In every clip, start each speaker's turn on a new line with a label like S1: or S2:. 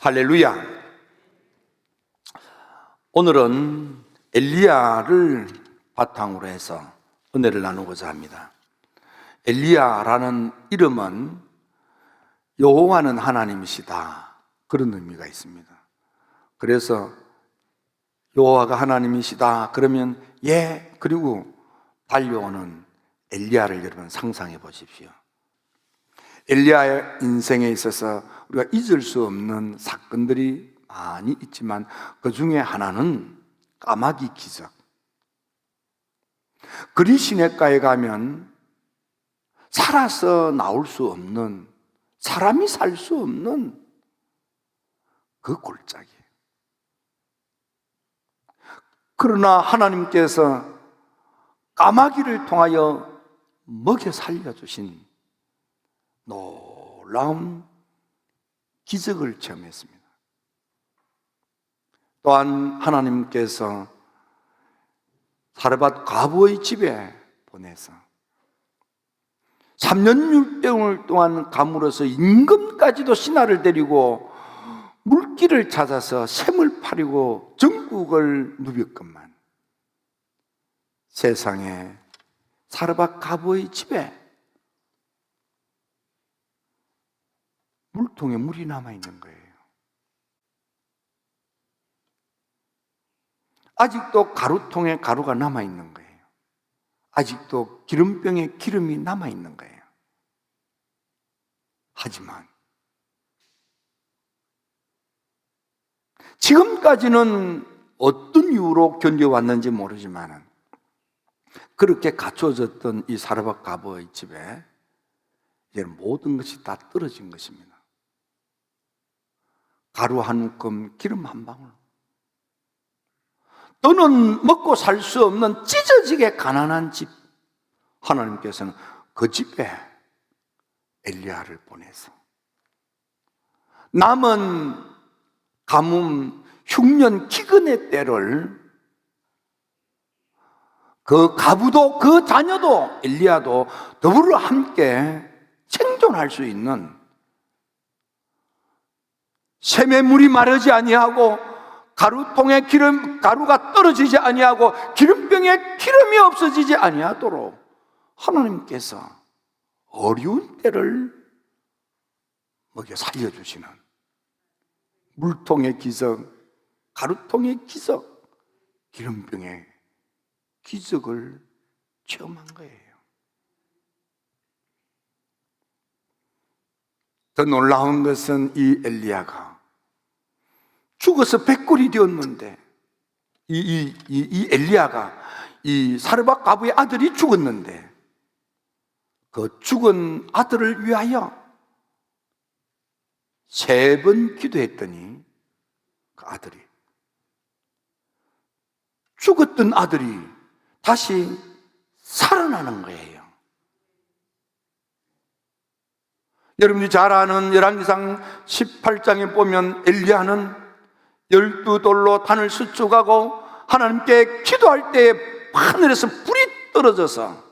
S1: 할렐루야. 오늘은 엘리야를 바탕으로 해서 은혜를 나누고자 합니다. 엘리야라는 이름은 여호와는 하나님이시다, 그런 의미가 있습니다. 그래서 여호와가 하나님이시다 그러면 그리고 달려오는 엘리야를 여러분 상상해 보십시오. 엘리야의 인생에 있어서 우리가 잊을 수 없는 사건들이 많이 있지만 그 중에 하나는 까마귀 기적. 그리 시냇가에 가면 살아서 나올 수 없는, 사람이 살 수 없는 그 골짜기. 그러나 하나님께서 까마귀를 통하여 먹여 살려주신 놀라운 기적을 체험했습니다. 또한 하나님께서 사르밧 과부의 집에 보내서 3년 6개월 동안 가물어서 임금까지도 신하를 데리고 물길을 찾아서 샘을 파리고 전국을 누볐건만 세상에 사르밧 과부의 집에 물통에 물이 남아있는 거예요. 아직도 가루통에 가루가 남아있는 거예요. 아직도 기름병에 기름이 남아있는 거예요. 하지만 지금까지는 어떤 이유로 견뎌왔는지 모르지만 그렇게 갖춰졌던 이 사르밧 과부의 집에 이제 모든 것이 다 떨어진 것입니다. 가루 한 움큼, 기름 한 방울. 너는 먹고 살 수 없는 찢어지게 가난한 집. 하나님께서는 그 집에 엘리야를 보내서 남은 가뭄 흉년 기근의 때를 그 가부도 그 자녀도 엘리야도 더불어 함께 생존할 수 있는, 샘의 물이 마르지 아니하고 가루통에 가루가 떨어지지 아니하고 기름병에 기름이 없어지지 아니하도록 하나님께서 어려운 때를 먹여 살려주시는 물통의 기적, 가루통의 기적, 기름병의 기적을 체험한 거예요. 더 놀라운 것은 이 엘리야가 죽어서 백골이 되었는데 이 엘리야가 이 사르밧 과부의 아들이 죽었는데 그 죽은 아들을 위하여 3번 기도했더니 그 아들이, 죽었던 아들이 다시 살아나는 거예요. 여러분이 잘 아는 열왕기상 18장에 보면 엘리야는 12돌로 단을 수축하고 하나님께 기도할 때 하늘에서 불이 떨어져서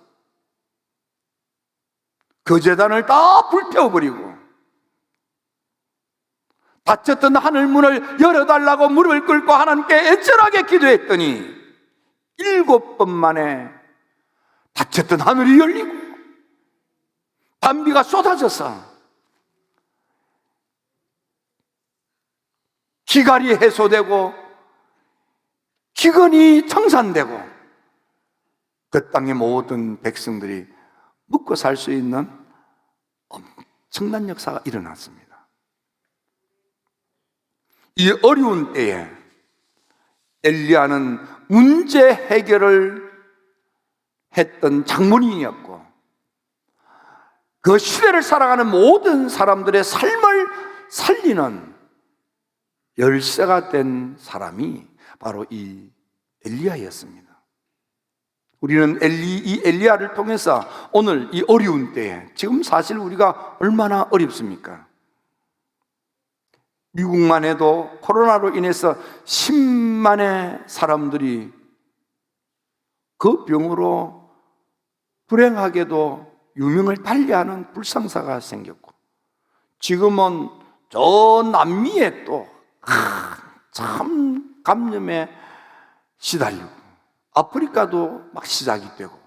S1: 그 제단을 다 불태워버리고 닫혔던 하늘문을 열어달라고 무릎을 꿇고 하나님께 애절하게 기도했더니 7번 만에 닫혔던 하늘이 열리고 단비가 쏟아져서 기갈이 해소되고 기근이 청산되고 그 땅의 모든 백성들이 먹고 살 수 있는 엄청난 역사가 일어났습니다. 이 어려운 때에 엘리야는 문제 해결을 했던 장본인이었고 그 시대를 살아가는 모든 사람들의 삶을 살리는 열쇠가 된 사람이 바로 이 엘리야였습니다. 우리는 이 엘리야를 통해서 오늘 이 어려운 때에, 지금 사실 우리가 얼마나 어렵습니까? 미국만 해도 코로나로 인해서 10만의 사람들이 그 병으로 불행하게도 유명을 달리하는 불상사가 생겼고, 지금은 저 남미에 또 참 감염에 시달리고, 아프리카도 막 시작이 되고,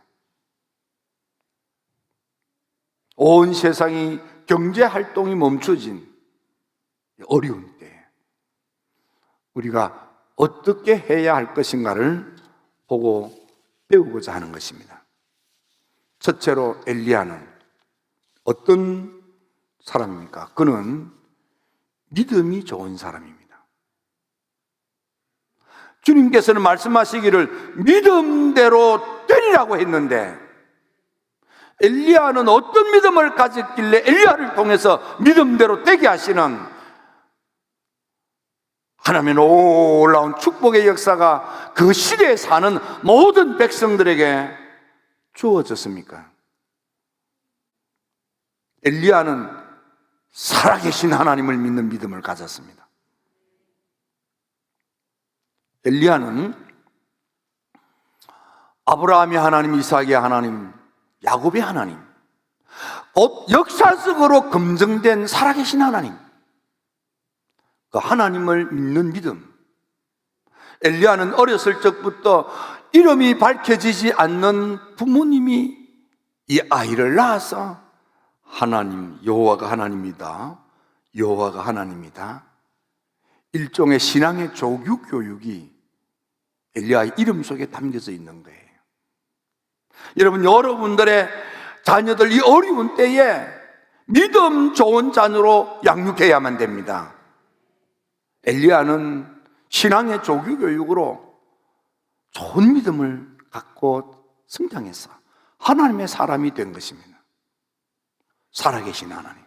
S1: 온 세상이 경제 활동이 멈춰진 어려운 때 우리가 어떻게 해야 할 것인가를 보고 배우고자 하는 것입니다. 첫째로 엘리야는 어떤 사람입니까? 그는 믿음이 좋은 사람입니다. 주님께서는 말씀하시기를 믿음대로 되리라고 했는데, 엘리야는 어떤 믿음을 가졌길래 엘리야를 통해서 믿음대로 되게 하시는 하나님의 놀라운 축복의 역사가 그 시대에 사는 모든 백성들에게 주어졌습니까? 엘리야는 살아계신 하나님을 믿는 믿음을 가졌습니다. 엘리야는 아브라함의 하나님, 이삭의 하나님, 야곱의 하나님, 곧 역사 속으로 검증된 살아계신 하나님, 그 하나님을 믿는 믿음. 엘리야는 어렸을 적부터 이름이 밝혀지지 않는 부모님이 이 아이를 낳아서 하나님, 여호와가 하나님이다, 여호와가 하나님이다, 일종의 신앙의 조교 교육이 엘리야의 이름 속에 담겨져 있는 거예요. 여러분, 여러분들의 자녀들 이 어려운 때에 믿음 좋은 자녀로 양육해야만 됩니다. 엘리야는 신앙의 조교 교육으로 좋은 믿음을 갖고 성장해서 하나님의 사람이 된 것입니다. 살아계신 하나님.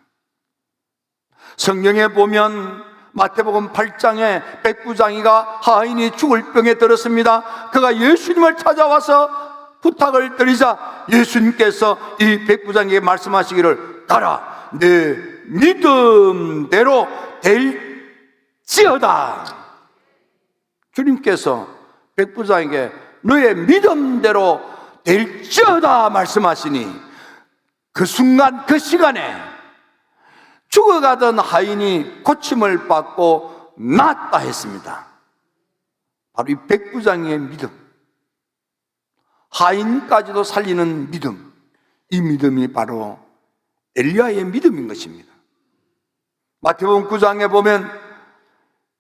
S1: 성경에 보면 마태복음 8장에 백부장이가 하인이 죽을 병에 들었습니다. 그가 예수님을 찾아와서 부탁을 드리자 예수님께서 이 백부장에게 말씀하시기를, 가라, 내 믿음대로 될지어다. 주님께서 백부장에게 너의 믿음대로 될지어다 말씀하시니, 그 순간 그 시간에 죽어가던 하인이 고침을 받고 낫다 했습니다. 바로 이 백부장의 믿음, 하인까지도 살리는 믿음, 이 믿음이 바로 엘리야의 믿음인 것입니다. 마태복음 9장에 보면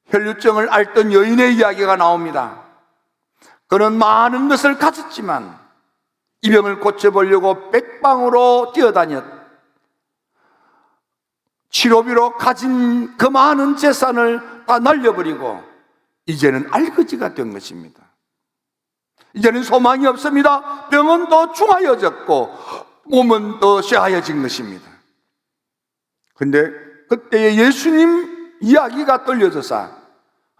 S1: 혈루증을 앓던 여인의 이야기가 나옵니다. 그는 많은 것을 가졌지만 이 병을 고쳐보려고 백방으로 뛰어다녔, 치료비로 가진 그 많은 재산을 다 날려버리고 이제는 알거지가 된 것입니다. 이제는 소망이 없습니다. 병은 더 중하여졌고 몸은 더 쇠하여진 것입니다. 근데 그때의 예수님 이야기가 떨려져서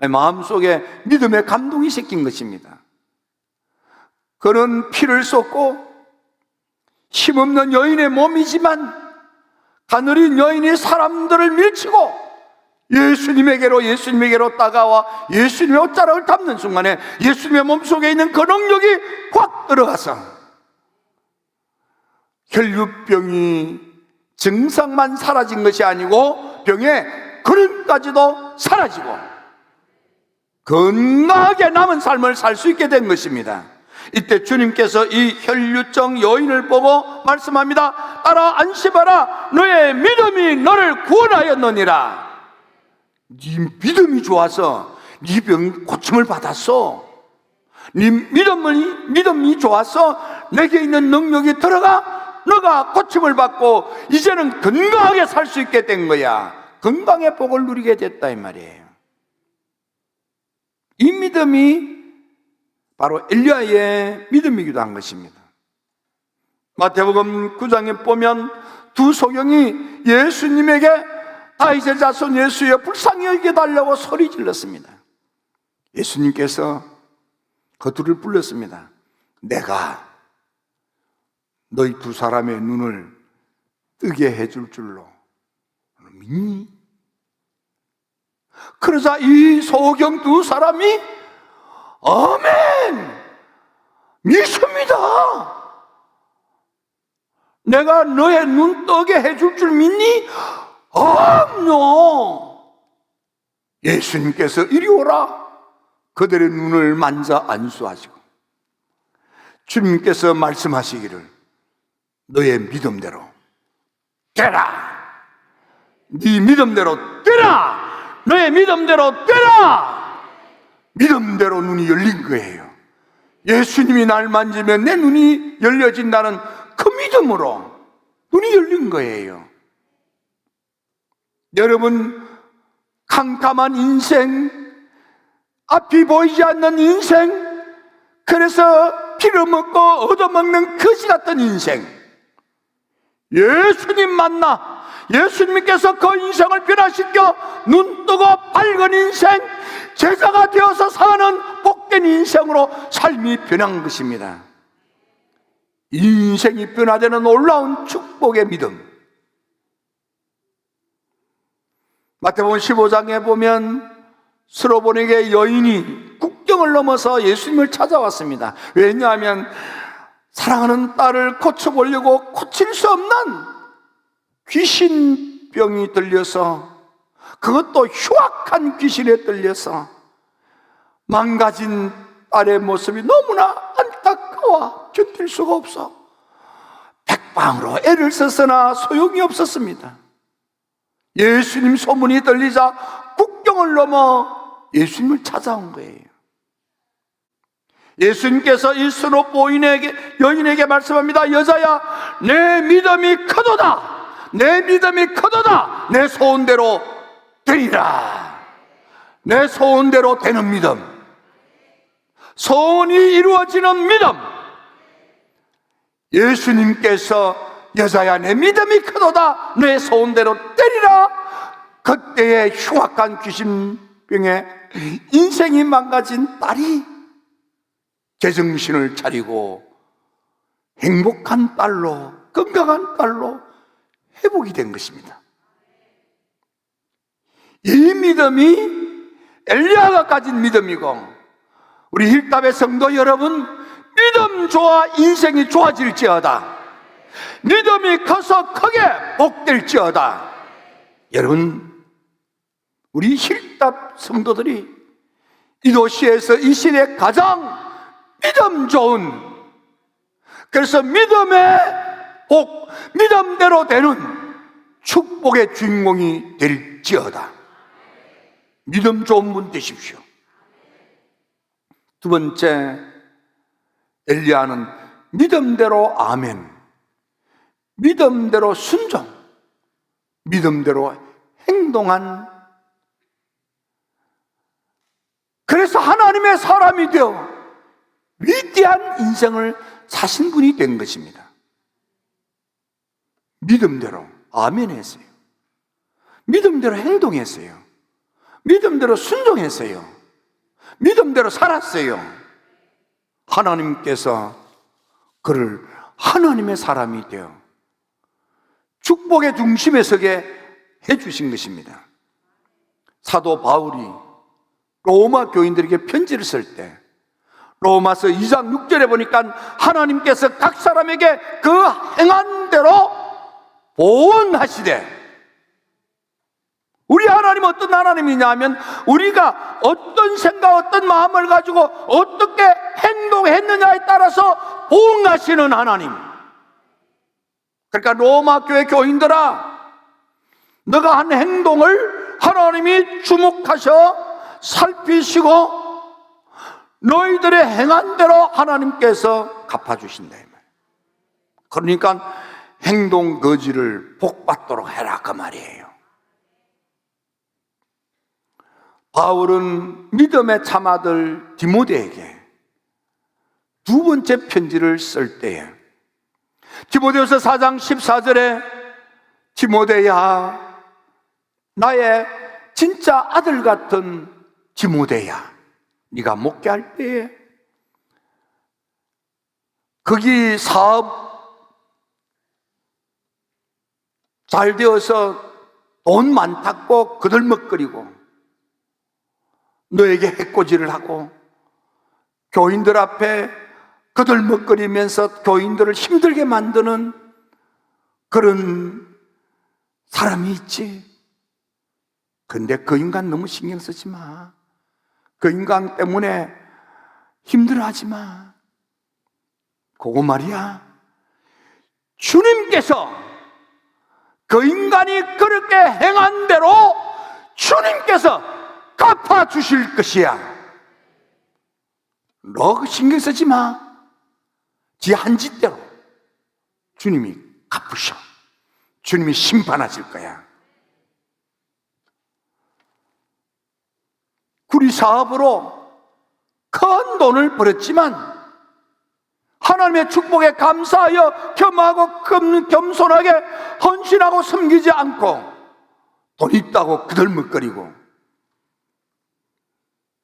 S1: 마음속에 믿음의 감동이 섞인 것입니다. 그는 피를 쏟고 힘없는 여인의 몸이지만 가느린 여인이 사람들을 밀치고 예수님에게로 다가와 예수님의 옷자락을 잡는 순간에 예수님의 몸속에 있는 그 능력이 확 들어가서 혈류병이 증상만 사라진 것이 아니고 병의 근원까지도 사라지고 건강하게 남은 삶을 살 수 있게 된 것입니다. 이때 주님께서 이 혈류증 여인을 보고 말씀합니다. 따라 안심하라, 너의 믿음이 너를 구원하였느니라. 네 믿음이 좋아서 네 병 고침을 받았어. 네 믿음이 좋아서 내게 있는 능력이 들어가 너가 고침을 받고 이제는 건강하게 살 수 있게 된 거야. 건강의 복을 누리게 됐다 이 말이에요. 이 믿음이 바로 엘리야의 믿음이기도 한 것입니다. 마태복음 9장에 보면 두 소경이 예수님에게 다윗의 자손 예수여 불쌍히 여기게 달라고 소리 질렀습니다. 예수님께서 그 둘을 불렀습니다. 내가 너희 두 사람의 눈을 뜨게 해줄 줄로 믿니? 그러자 이 소경 두 사람이 아멘! 믿습니다! 내가 너의 눈 뜨게 해줄 줄 믿니? 아뇨! 예수님께서 이리 오라 그들의 눈을 만져 안수하시고 주님께서 말씀하시기를 너의 믿음대로 되라. 네 믿음대로 되라. 너의 믿음대로 되라. 믿음대로 눈이 열린 거예요. 예수님이 날 만지면 내 눈이 열려진다는 그 믿음으로 눈이 열린 거예요. 여러분, 캄캄한 인생, 앞이 보이지 않는 인생, 그래서 빌어먹고 얻어먹는 거지 같은 인생, 예수님 만나 예수님께서 그 인생을 변화시켜 눈뜨고 밝은 인생, 제자가 되어서 사는 복된 인생으로 삶이 변한 것입니다. 인생이 변화되는 놀라운 축복의 믿음. 마태복음 15장에 보면 스로보닉의 여인이 국경을 넘어서 예수님을 찾아왔습니다. 왜냐하면 사랑하는 딸을 고쳐보려고 고칠 수 없는 귀신병이 들려서, 그것도 흉악한 귀신에 들려서 망가진 딸의 모습이 너무나 안타까워 견딜 수가 없어 백방으로 애를 썼으나 소용이 없었습니다. 예수님 소문이 들리자 국경을 넘어 예수님을 찾아온 거예요. 예수님께서 이 스로보 여인에게 말씀합니다. 여자야, 내 믿음이 크도다. 내 믿음이 크도다. 내 소원대로 되리라. 내 소원대로 되는 믿음, 소원이 이루어지는 믿음. 예수님께서 여자야, 내 믿음이 크도다. 내 소원대로 되리라. 그때의 흉악한 귀신병에 인생이 망가진 딸이 제정신을 차리고 행복한 딸로, 건강한 딸로 회복이 된 것입니다. 이 믿음이 엘리야가 가진 믿음이고, 우리 힐답의 성도 여러분, 믿음 좋아 인생이 좋아질지어다. 믿음이 커서 크게 복될지어다. 여러분, 우리 힐답 성도들이 이 도시에서 이 시대에 가장 믿음 좋은, 그래서 믿음의 복, 믿음대로 되는 축복의 주인공이 될지어다. 믿음 좋은 분 되십시오. 두 번째, 엘리야는 믿음대로 아멘, 믿음대로 순종, 믿음대로 행동한, 그래서 하나님의 사람이 되어 위대한 인생을 사신 분이 된 것입니다. 믿음대로 아멘 했어요. 믿음대로 행동했어요. 믿음대로 순종했어요. 믿음대로 살았어요. 하나님께서 그를 하나님의 사람이 되어 축복의 중심에 서게 해주신 것입니다. 사도 바울이 로마 교인들에게 편지를 쓸 때 로마서 2장 6절에 보니까 하나님께서 각 사람에게 그 행한 대로 보응하시되, 우리 하나님 어떤 하나님이냐 하면 우리가 어떤 생각, 어떤 마음을 가지고 어떻게 행동했느냐에 따라서 보응하시는 하나님. 그러니까 로마 교회 교인들아, 너가 한 행동을 하나님이 주목하셔 살피시고 너희들의 행한 대로 하나님께서 갚아주신다 이 말. 그러니까 행동 거지를 복받도록 해라 그 말이에요. 바울은 믿음의 참아들 디모데에게 두 번째 편지를 쓸 때에 디모데후서 4장 14절에 디모데야, 나의 진짜 아들 같은 디모데야, 네가 목회할 때에 거기 사업 잘 되어서 돈 많다고 그들먹거리고 너에게 해코지를 하고 교인들 앞에 그들먹거리면서 교인들을 힘들게 만드는 그런 사람이 있지. 근데 그 인간 너무 신경 쓰지 마. 그 인간 때문에 힘들어하지 마. 그거 말이야, 주님께서 그 인간이 그렇게 행한 대로 주님께서 갚아주실 것이야. 너 신경 쓰지 마. 지 한 짓대로 주님이 갚으셔. 주님이 심판하실 거야. 구리 사업으로 큰 돈을 벌었지만 하나님의 축복에 감사하여 겸하고 겸손하게 헌신하고 섬기지 않고 돈 있다고 그들먹거리고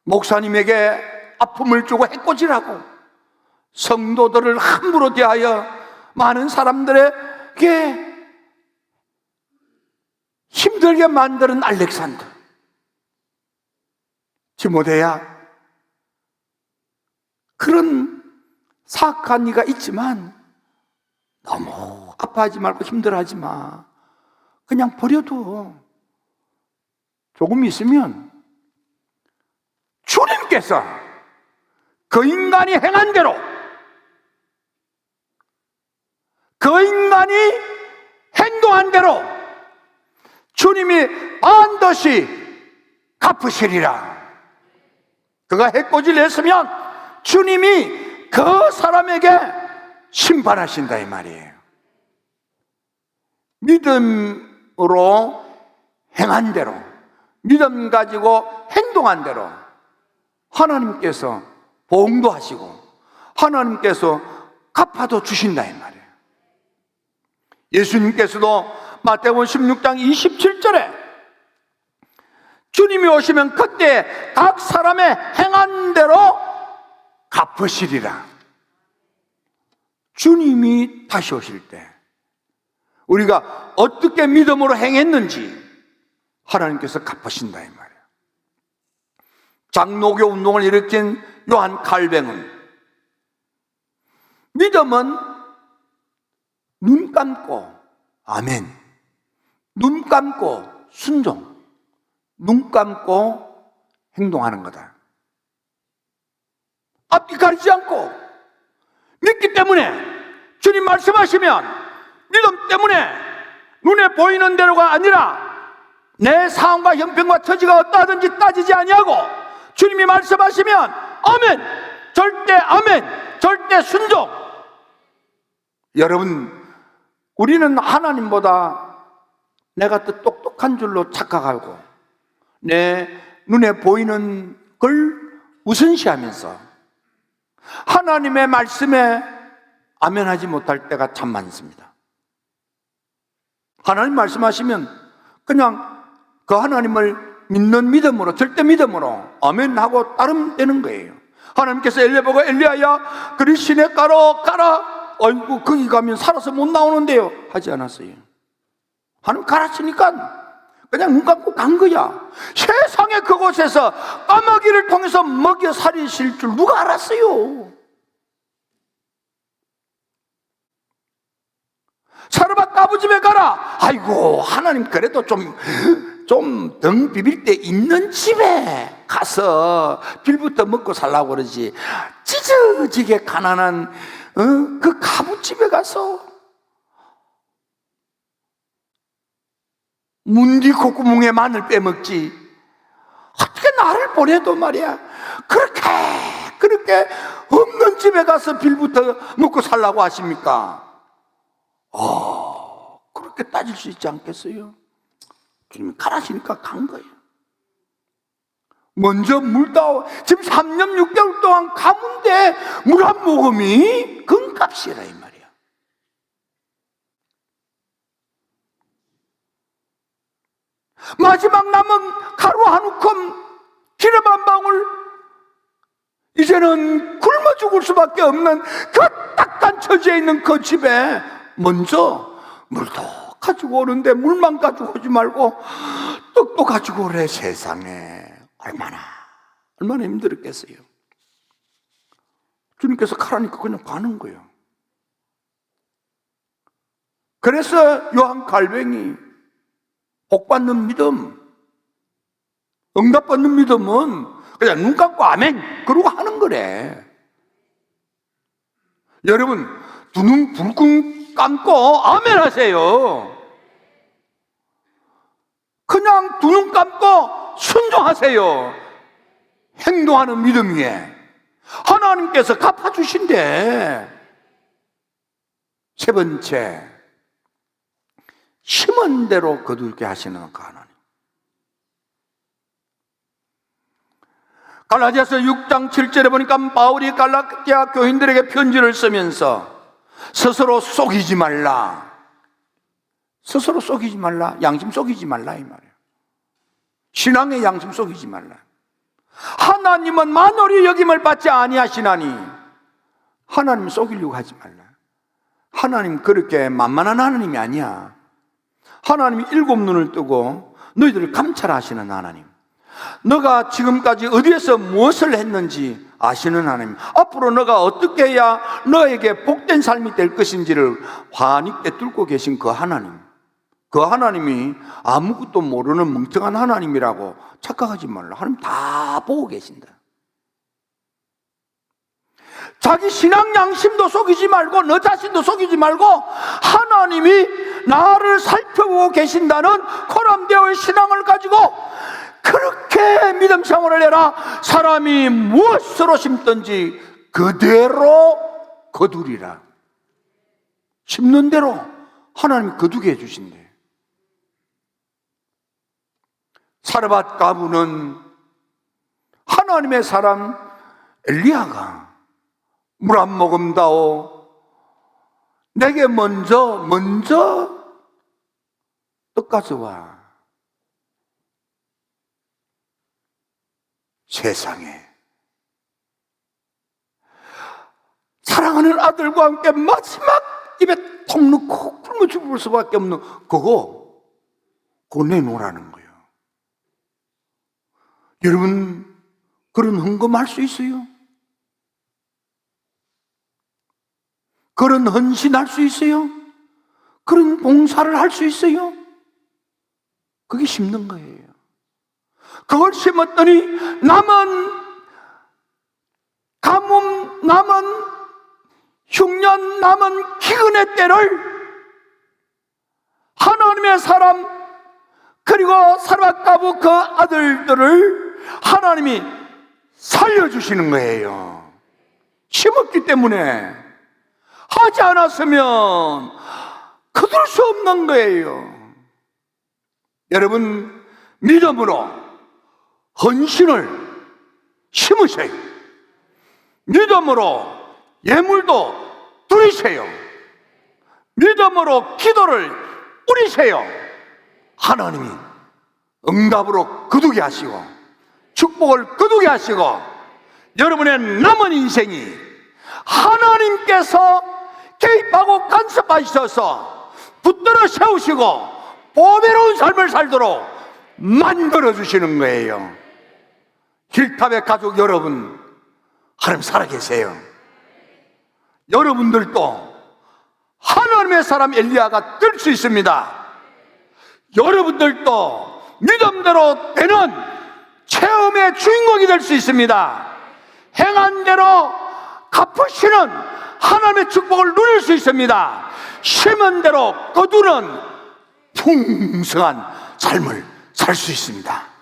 S1: 목사님에게 아픔을 주고 해코지라고 성도들을 함부로 대하여 많은 사람들에게 힘들게 만드는 알렉산더. 디모데야, 그런 사악한 이가 있지만 너무 아파하지 말고 힘들어하지 마. 그냥 버려둬. 조금 있으면 주님께서 그 인간이 행한 대로, 그 인간이 행동한 대로 주님이 반드시 갚으시리라. 그가 해코지를 했으면 주님이 그 사람에게 심판하신다 이 말이에요. 믿음으로 행한 대로, 믿음 가지고 행동한 대로 하나님께서 보응도 하시고 하나님께서 갚아도 주신다 이 말이에요. 예수님께서도 마태복음 16장 27절에 주님이 오시면 그때 각 사람의 행한 대로 갚으시리라. 주님이 다시 오실 때 우리가 어떻게 믿음으로 행했는지 하나님께서 갚으신다 이 말이에요. 장로교 운동을 일으킨 요한 칼뱅은 믿음은 눈 감고 아멘, 눈 감고 순종, 눈 감고 행동하는 거다. 앞뒤 가리지 않고 믿기 때문에 주님 말씀하시면 믿음 때문에 눈에 보이는 대로가 아니라 내 상황과 형편과 처지가 어떠하든지 따지지 아니하고 주님이 말씀하시면 아멘, 절대 아멘, 절대 순종. 여러분, 우리는 하나님보다 내가 더 똑똑한 줄로 착각하고 내 눈에 보이는 걸 우선시하면서 하나님의 말씀에 아멘하지 못할 때가 참 많습니다. 하나님 말씀하시면 그냥 그 하나님을 믿는 믿음으로, 절대 믿음으로 아멘하고 따르면 되는 거예요. 하나님께서 엘리야 보고 엘리야야 그리 시냇가로 가라. 아이고 거기 가면 살아서 못 나오는데요 하지 않았어요. 하나님 가라치니까 그냥 눈 감고 간 거야. 세상에 그곳에서 까마귀를 통해서 먹여 살리실 줄 누가 알았어요? 사르밧 까부집에 가라. 아이고 하나님 그래도 좀 등 비빌 때 있는 집에 가서 빌부터 먹고 살라고 그러지. 찢어지게 가난한 그 가부집에 가서 문디 콧구멍에 마늘 빼먹지. 어떻게 나를 보내도 말이야 그렇게 없는 집에 가서 빌부터 먹고 살라고 하십니까? 그렇게 따질 수 있지 않겠어요? 주님이 가라시니까 간 거예요. 먼저 물 따오. 지금 3년 6개월 동안 가문데 물 한 모금이 금값이라 이 말이야. 마지막 남은 가루 한 움큼, 기름 한 방울, 이제는 굶어 죽을 수밖에 없는 그 딱한 처지에 있는 그 집에 먼저 물도 가지고 오는데 물만 가지고 오지 말고 떡도 가지고 오래. 세상에 얼마나 힘들었겠어요. 주님께서 가라니까 그냥 가는 거예요. 그래서 요한 갈뱅이 복받는 믿음, 응답받는 믿음은 그냥 눈 감고 아멘 그러고 하는 거래. 여러분, 두 눈 불끈 감고 아멘 하세요. 그냥 두 눈 감고 순종하세요. 행동하는 믿음 위에 하나님께서 갚아주신대. 세 번째, 심은 대로 거두게 하시는 그 하나님. 갈라디아서 6장 7절에 보니까 바울이 갈라디아 교인들에게 편지를 쓰면서 스스로 속이지 말라, 스스로 속이지 말라, 양심 속이지 말라 이 말이에요. 신앙의 양심 속이지 말라. 하나님은 만월이 여김을 받지 아니하시나니 하나님 속이려고 하지 말라. 하나님 그렇게 만만한 하나님이 아니야. 하나님이 일곱 눈을 뜨고 너희들을 감찰하시는 하나님, 너가 지금까지 어디에서 무엇을 했는지 아시는 하나님, 앞으로 너가 어떻게 해야 너에게 복된 삶이 될 것인지를 환히 꿰뚫고 계신 그 하나님, 그 하나님이 아무것도 모르는 멍청한 하나님이라고 착각하지 말라. 하나님 다 보고 계신다. 자기 신앙 양심도 속이지 말고 너 자신도 속이지 말고 하나님이 나를 살펴보고 계신다는 코람되어의 신앙을 가지고 그렇게 믿음 생활을 해라. 사람이 무엇으로 심든지 그대로 거두리라. 심는 대로 하나님이 거두게 해주신대. 사르밧 가부는 하나님의 사람 엘리야가 물 한 모금 다오 내게 먼저 떡 가져와. 세상에 사랑하는 아들과 함께 마지막 입에 통 넣고 굶어 죽을 수밖에 없는 그거 내놓으라는 거예요. 여러분, 그런 헌금할 수 있어요? 그런 헌신할 수 있어요? 그런 봉사를 할 수 있어요? 그게 심는 거예요. 그걸 심었더니 남은 가뭄, 남은 흉년, 남은 기근의 때를 하나님의 사람 그리고 사르밧 가부 그 아들들을 하나님이 살려주시는 거예요. 심었기 때문에. 하지 않았으면 거둘 수 없는 거예요. 여러분, 믿음으로 헌신을 심으세요. 믿음으로 예물도 드리세요. 믿음으로 기도를 뿌리세요. 하나님이 응답으로 거두게 하시고 축복을 거두게 하시고 여러분의 남은 인생이 하나님께서 개입하고 간섭하셔서 붙들어 세우시고 보배로운 삶을 살도록 만들어주시는 거예요. 힐탑의 가족 여러분, 하나님 살아계세요. 여러분들도 하나님의 사람 엘리야가 될 수 있습니다. 여러분들도 믿음대로 되는 체험의 주인공이 될 수 있습니다. 행한 대로 갚으시는 하나님의 축복을 누릴 수 있습니다. 심은 대로 거두는 풍성한 삶을 살 수 있습니다.